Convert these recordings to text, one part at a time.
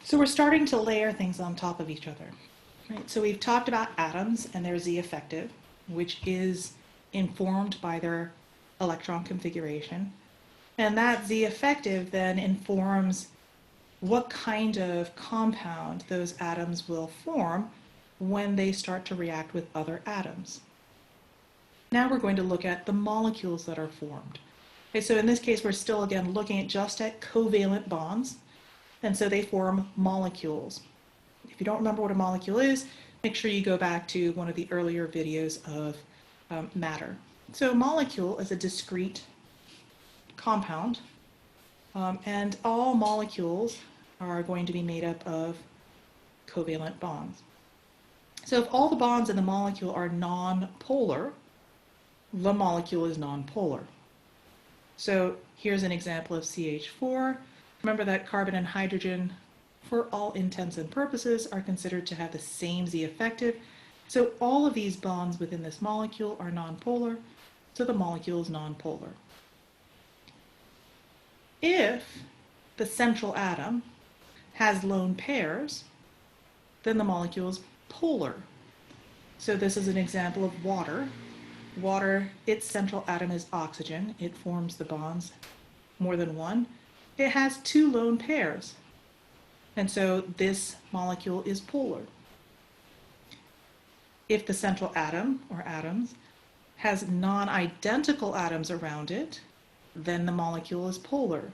So we're starting to layer things on top of each other. Right? So we've talked about atoms and their Z effective, which is informed by their electron configuration. And that Z effective then informs what kind of compound those atoms will form when they start to react with other atoms. Now we're going to look at the molecules that are formed. Okay, so in this case, we're still again looking at just at covalent bonds, and so they form molecules. If you don't remember what a molecule is, make sure you go back to one of the earlier videos of matter. So a molecule is a discrete compound, and all molecules are going to be made up of covalent bonds. So if all the bonds in the molecule are non-polar, the molecule is non-polar. So here's an example of CH4. Remember that carbon and hydrogen, for all intents and purposes, are considered to have the same Z effective. So all of these bonds within this molecule are non-polar, so the molecule is non-polar. If the central atom has lone pairs, then the molecule is polar. So this is an example of water. Water, its central atom is oxygen. It forms the bonds, more than one. It has two lone pairs. And so this molecule is polar. If the central atom, or atoms, has non-identical atoms around it, then the molecule is polar.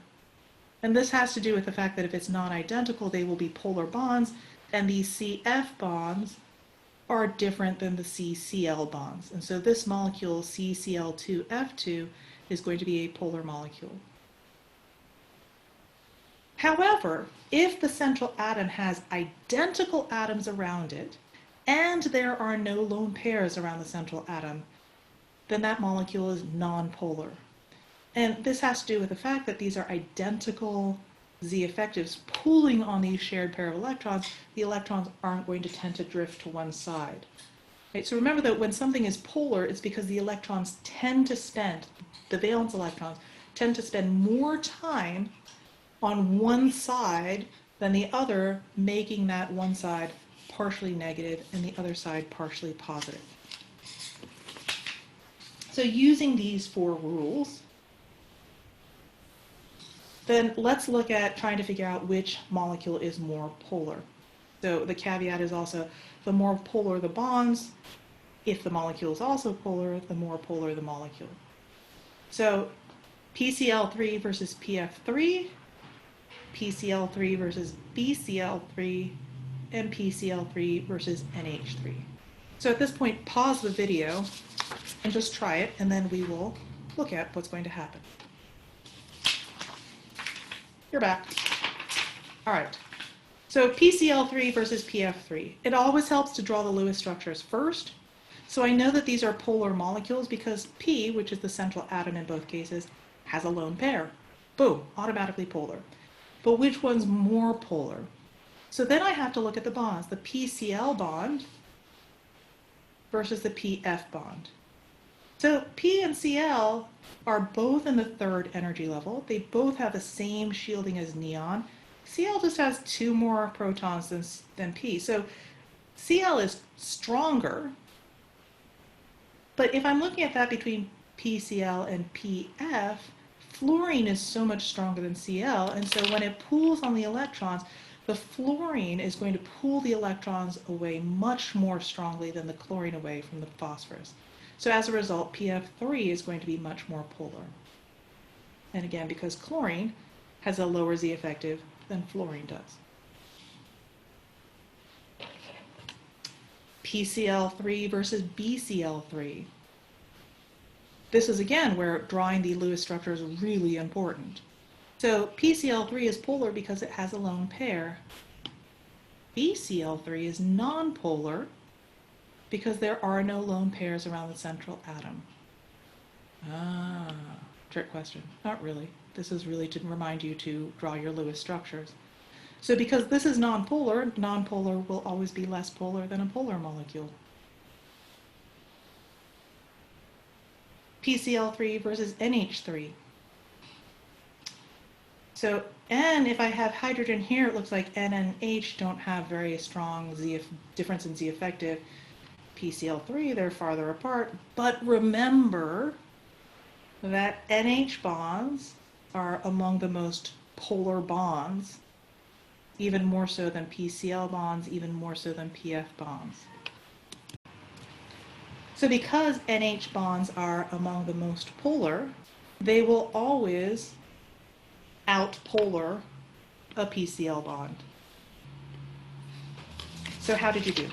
And this has to do with the fact that if it's non-identical, they will be polar bonds, and these CF bonds are different than the CCl bonds. And so this molecule, CCl2F2, is going to be a polar molecule. However, if the central atom has identical atoms around it, and there are no lone pairs around the central atom, then that molecule is nonpolar. And this has to do with the fact that these are identical Z effectives pulling on these shared pair of electrons. The electrons aren't going to tend to drift to one side. Right? So remember that when something is polar, it's because the electrons tend to spend, the valence electrons, tend to spend more time on one side than the other, making that one side partially negative and the other side partially positive. So using these four rules, then let's look at trying to figure out which molecule is more polar. So the caveat is also, the more polar the bonds, if the molecule is also polar, the more polar the molecule. So PCl3 versus PF3, PCl3 versus BCl3, and PCl3 versus NH3. So at this point, pause the video and just try it, and then we will look at what's going to happen. You're back. All right. So PCl3 versus PF3. It always helps to draw the Lewis structures first. So I know that these are polar molecules because P, which is the central atom in both cases, has a lone pair. Boom, automatically polar. But which one's more polar? So then I have to look at the bonds, the PCl bond versus the PF bond. So P and Cl are both in the third energy level. They both have the same shielding as neon. Cl just has two more protons than P. So Cl is stronger. But if I'm looking at that between PCl and PF, fluorine is so much stronger than Cl, and so when it pulls on the electrons, the fluorine is going to pull the electrons away much more strongly than the chlorine away from the phosphorus. So as a result, PF3 is going to be much more polar. And again, because chlorine has a lower Z effective than fluorine does. PCl3 versus BCl3. This is again where drawing the Lewis structure is really important. So PCl3 is polar because it has a lone pair. BCl3 is nonpolar because there are no lone pairs around the central atom. Trick question. Not really. This is really to remind you to draw your Lewis structures. So because this is nonpolar, nonpolar will always be less polar than a polar molecule. PCl3 versus NH3. So And if I have hydrogen here, it looks like N and H don't have very strong difference in Z effective. PCl3, they're farther apart. But remember that NH bonds are among the most polar bonds, even more so than PCl bonds, even more so than PF bonds. So because NH bonds are among the most polar, they will always outpolar a PCl bond. So how did you do?